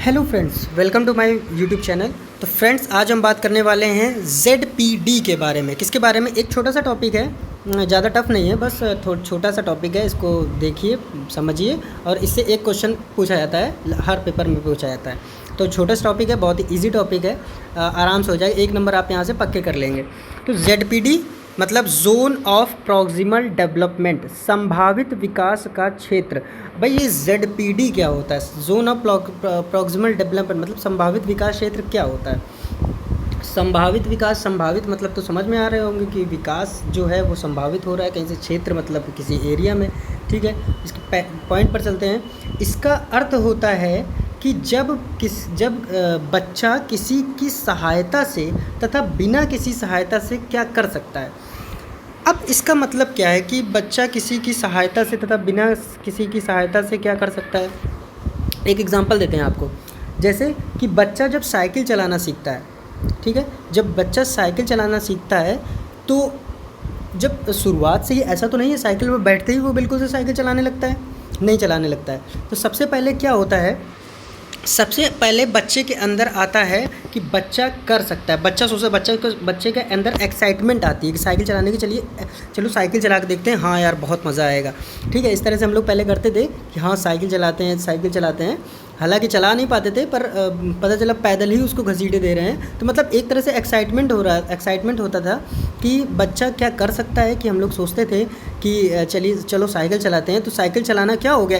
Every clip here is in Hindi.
Hello friends, welcome to my YouTube channel. तो फ्रेंड्स, आज हम बात करने वाले हैं ZPD के बारे में। किसके बारे में? एक छोटा सा टॉपिक है, ज़्यादा टफ नहीं है, बस छोटा सा टॉपिक है। इसको देखिए, समझिए, और इससे एक क्वेश्चन पूछा जाता है, हर पेपर में पूछा जाता है। तो छोटा सा टॉपिक है, बहुत ही ईजी टॉपिक है, आराम से हो जाए। 1 नंबर आप यहाँ से पक्के कर लेंगे। तो ZPD मतलब जोन ऑफ प्रॉक्सिमल डेवलपमेंट, संभावित विकास का क्षेत्र। भाई ये ZPD क्या होता है? जोन ऑफ प्रॉक्सिमल डेवलपमेंट मतलब संभावित विकास क्षेत्र क्या होता है? संभावित विकास, संभावित मतलब तो समझ में आ रहे होंगे कि विकास जो है वो संभावित हो रहा है कहीं से, क्षेत्र मतलब किसी एरिया में। ठीक है, इसके पॉइंट पर चलते हैं। इसका अर्थ होता है कि जब बच्चा किसी की सहायता से तथा बिना किसी सहायता से क्या कर सकता है। अब इसका मतलब क्या है कि बच्चा किसी की सहायता से तथा बिना किसी की सहायता से क्या कर सकता है। एक एग्जांपल देते हैं आपको। जैसे कि बच्चा जब साइकिल चलाना सीखता है, ठीक है, जब बच्चा साइकिल चलाना सीखता है तो जब शुरुआत से ही ऐसा तो नहीं है साइकिल पर बैठते ही वो बिल्कुल से साइकिल चलाने लगता है, नहीं चलाने लगता है। तो सबसे पहले क्या होता है, सबसे पहले बच्चे के अंदर आता है कि बच्चा कर सकता है। बच्चा सोचता है, बच्चे के अंदर एक्साइटमेंट आती है कि साइकिल चलाने की, चलो साइकिल चला के देखते हैं, हाँ यार बहुत मज़ा आएगा। ठीक है, इस तरह से हम लोग पहले करते थे कि हाँ साइकिल चलाते हैं। हालांकि चला नहीं पाते थे, पर पता चला पैदल ही उसको घसीटे दे रहे हैं। तो मतलब एक तरह से एक्साइटमेंट होता था कि बच्चा क्या कर सकता है। कि हम लोग सोचते थे कि चलो साइकिल चलाते हैं। तो साइकिल चलाना क्या हो गया,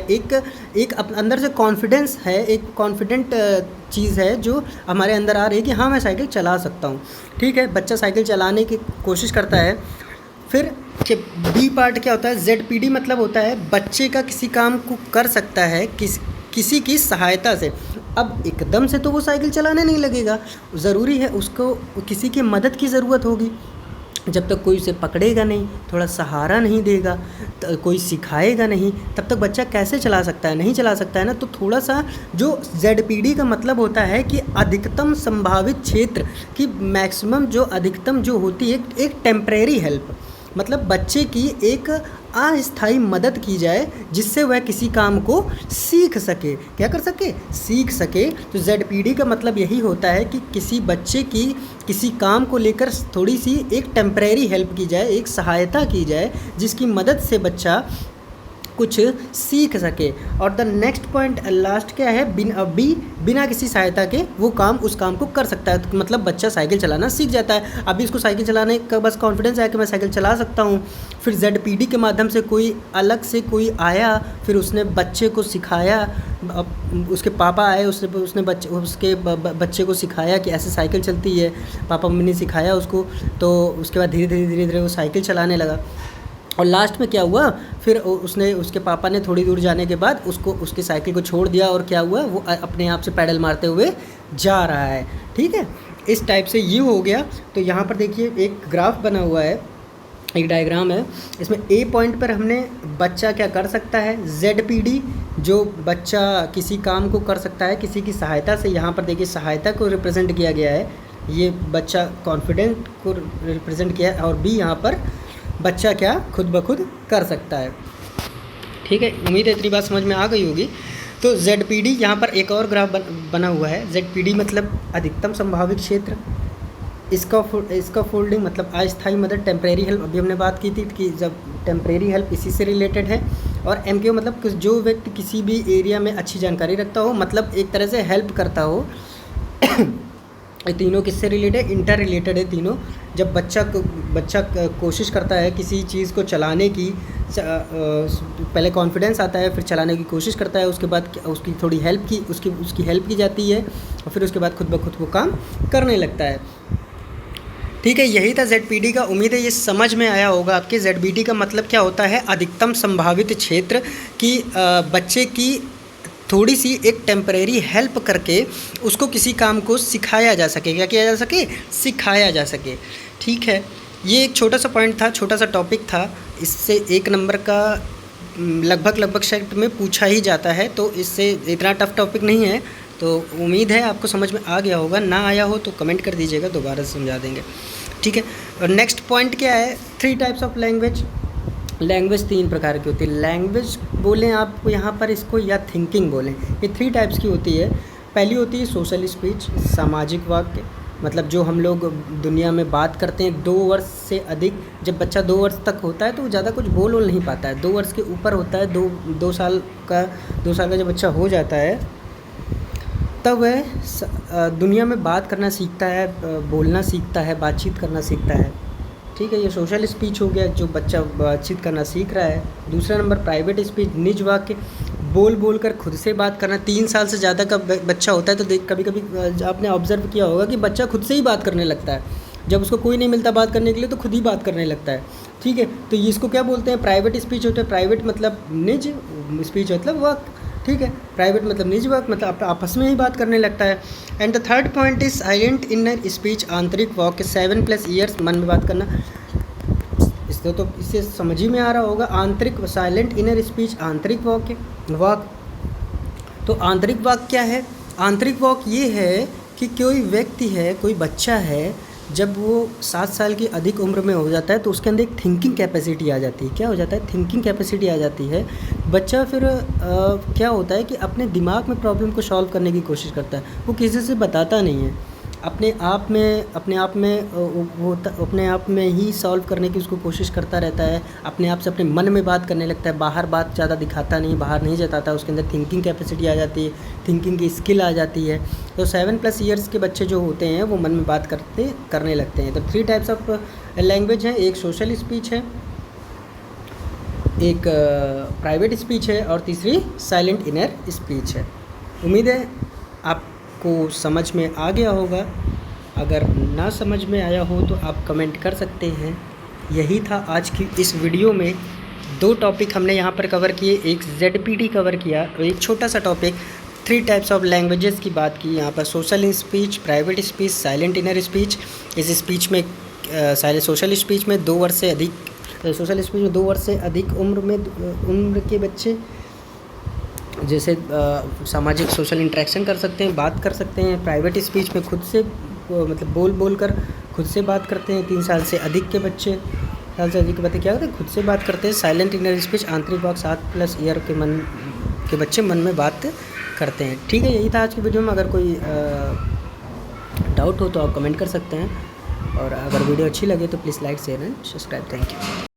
एक अंदर से कॉन्फिडेंस है, एक कॉन्फिडेंट चीज़ है जो हमारे अंदर आ रही है कि हाँ मैं साइकिल चला सकता हूँ। ठीक है, बच्चा साइकिल चलाने की कोशिश करता है। फिर बी पार्ट क्या होता है, ZPD मतलब होता है बच्चे का किसी काम को कर सकता है किसी की सहायता से। अब एकदम से तो वो साइकिल चलाने नहीं लगेगा, ज़रूरी है उसको किसी की मदद की ज़रूरत होगी। जब तक कोई उसे पकड़ेगा नहीं, थोड़ा सहारा नहीं देगा, कोई सिखाएगा नहीं, तब तक बच्चा कैसे चला सकता है? नहीं चला सकता है ना। तो थोड़ा सा जो ZPD का मतलब होता है कि अधिकतम संभावित क्षेत्र की मैक्सिमम जो अधिकतम जो होती है, एक टेम्परेरी हेल्प, मतलब बच्चे की एक अस्थायी मदद की जाए जिससे वह किसी काम को सीख सके। क्या कर सके? सीख सके। तो ZPD का मतलब यही होता है कि किसी बच्चे की किसी काम को लेकर थोड़ी सी एक टेम्परेरी हेल्प की जाए, एक सहायता की जाए जिसकी मदद से बच्चा कुछ सीख सके। और द नेक्स्ट पॉइंट लास्ट क्या है, बिना किसी सहायता के वो उस काम को कर सकता है। तो मतलब बच्चा साइकिल चलाना सीख जाता है। अभी इसको साइकिल चलाने का बस कॉन्फिडेंस है कि मैं साइकिल चला सकता हूँ। फिर ZPD के माध्यम से कोई अलग से कोई आया, फिर उसने बच्चे को सिखाया, उसके पापा आए, उसके बच्चे को सिखाया कि ऐसे साइकिल चलती है, पापा मम्मी ने सिखाया उसको। तो उसके बाद धीरे धीरे वो साइकिल चलाने लगा। और लास्ट में क्या हुआ, फिर उसके पापा ने थोड़ी दूर जाने के बाद उसकी साइकिल को छोड़ दिया, और क्या हुआ, वो अपने आप से पैडल मारते हुए जा रहा है। ठीक है, इस टाइप से ये हो गया। तो यहाँ पर देखिए एक ग्राफ बना हुआ है, एक डायग्राम है। इसमें A पॉइंट पर हमने बच्चा क्या कर सकता है, ZPD जो बच्चा किसी काम को कर सकता है किसी की सहायता से। यहाँ पर देखिए सहायता को रिप्रेजेंट किया गया है, ये बच्चा कॉन्फिडेंट को रिप्रेजेंट किया है, और B यहाँ पर बच्चा क्या खुद ब खुद कर सकता है। ठीक है, उम्मीद है इतनी बात समझ में आ गई होगी। तो ZPD यहाँ पर एक और ग्राफ बना हुआ है। ZPD मतलब अधिकतम संभावित क्षेत्र, इसका फोल्डिंग मतलब अस्थायी मदद, टेम्परेरी हेल्प अभी हमने बात की थी कि जब टेम्परेरी हेल्प इसी से रिलेटेड है। और MQ मतलब जो व्यक्ति किसी भी एरिया में अच्छी जानकारी रखता हो, मतलब एक तरह से हेल्प करता हो। ये तीनों किससे रिलेटेड है? इंटर रिलेटेड है तीनों। जब बच्चा कोशिश करता है किसी चीज़ को चलाने की, पहले कॉन्फिडेंस आता है, फिर चलाने की कोशिश करता है, उसके बाद उसकी थोड़ी उसकी हेल्प की जाती है, और फिर उसके बाद खुद ब खुद वो काम करने लगता है। ठीक है, यही था ZPD का। उम्मीद है ये समझ में आया होगा आपके। ZPD का मतलब क्या होता है, अधिकतम संभावित क्षेत्र की बच्चे की थोड़ी सी एक टेम्परेरी हेल्प करके उसको किसी काम को सिखाया जा सके। क्या किया जा सके? सिखाया जा सके। ठीक है, ये एक छोटा सा पॉइंट था, छोटा सा टॉपिक था। इससे 1 नंबर का लगभग सेट में पूछा ही जाता है, तो इससे इतना टफ टॉपिक नहीं है। तो उम्मीद है आपको समझ में आ गया होगा। ना आया हो तो कमेंट कर दीजिएगा, दोबारा से समझा देंगे। ठीक है, और नेक्स्ट पॉइंट क्या है, 3 टाइप्स ऑफ लैंग्वेज। लैंग्वेज 3 प्रकार की होती है। लैंग्वेज बोलें आप यहाँ पर इसको, या थिंकिंग बोलें, ये 3 टाइप्स की होती है। पहली होती है सोशल स्पीच, सामाजिक वाक्य, मतलब जो हम लोग दुनिया में बात करते हैं 2 वर्ष से अधिक। जब बच्चा 2 वर्ष तक होता है तो वो ज़्यादा कुछ बोल नहीं पाता है। 2 वर्ष के ऊपर होता है, 2 साल का जब बच्चा हो जाता है तब वह दुनिया में बात करना सीखता है, बोलना सीखता है, बातचीत करना सीखता है। ठीक है, ये सोशल स्पीच हो गया, जो बच्चा बातचीत करना सीख रहा है। दूसरा नंबर प्राइवेट स्पीच, निज वाक्य, बोल कर खुद से बात करना। 3 साल से ज़्यादा का बच्चा होता है तो कभी कभी आपने ऑब्ज़र्व किया होगा कि बच्चा खुद से ही बात करने लगता है। जब उसको कोई नहीं मिलता बात करने के लिए तो खुद ही बात करने लगता है। ठीक है, तो इसको क्या बोलते हैं, प्राइवेट स्पीच होता है। प्राइवेट मतलब निज, स्पीच मतलब वाक्य। ठीक है, प्राइवेट मतलब निज वाक्य, मतलब आपस में ही बात करने लगता है। And the third point is silent inner speech, आंतरिक वाक्य, 7+ ईयर्स, मन में बात करना। इससे समझ ही में आ रहा होगा, आंतरिक, साइलेंट इनर स्पीच, आंतरिक वाक्य। तो आंतरिक वाक्य क्या है? आंतरिक वाक्य ये है कि कोई व्यक्ति है, कोई बच्चा है, जब वो 7 साल की अधिक उम्र में हो जाता है तो उसके अंदर एक थिंकिंग कैपेसिटी आ जाती है। क्या हो जाता है? थिंकिंग कैपेसिटी आ जाती है। बच्चा फिर क्या होता है कि अपने दिमाग में प्रॉब्लम को सॉल्व करने की कोशिश करता है, वो किसी से बताता नहीं है। अपने आप में ही सॉल्व करने की उसको कोशिश करता रहता है। अपने आप से अपने मन में बात करने लगता है, बाहर बात ज़्यादा दिखाता नहीं, बाहर नहीं जताता। उसके अंदर थिंकिंग कैपेसिटी आ जाती है, थिंकिंग की स्किल आ जाती है। तो 7+ ईयर्स के बच्चे जो होते हैं वो मन में बात करने लगते हैं। तो 3 टाइप्स ऑफ लैंग्वेज हैं, एक सोशल स्पीच है, एक प्राइवेट स्पीच है और तीसरी साइलेंट इनर स्पीच है। उम्मीद है आपको समझ में आ गया होगा। अगर ना समझ में आया हो तो आप कमेंट कर सकते हैं। यही था आज की इस वीडियो में। 2 टॉपिक हमने यहाँ पर कवर किए, एक ZPD कवर किया और एक छोटा सा टॉपिक 3 टाइप्स ऑफ लैंग्वेजेस की बात की। यहाँ पर social speech, private speech, silent inner speech. इस स्पीच में सोशल स्पीच में 2 वर्ष से अधिक, सोशल स्पीच में 2 वर्ष से अधिक उम्र के बच्चे जैसे सामाजिक सोशल इंटरेक्शन कर सकते हैं, बात कर सकते हैं। प्राइवेट स्पीच में खुद से मतलब बोल कर खुद से बात करते हैं। 3 साल से अधिक के बच्चे, क्या करते हैं? खुद से बात करते हैं। साइलेंट इनर स्पीच, आंतरिक वाक्य, 7+ ईयर के बच्चे मन में बात करते हैं। ठीक है, यही था आज की वीडियो में। अगर कोई डाउट हो तो आप कमेंट कर सकते हैं और अगर वीडियो अच्छी लगे तो please like, share and subscribe. Thank you.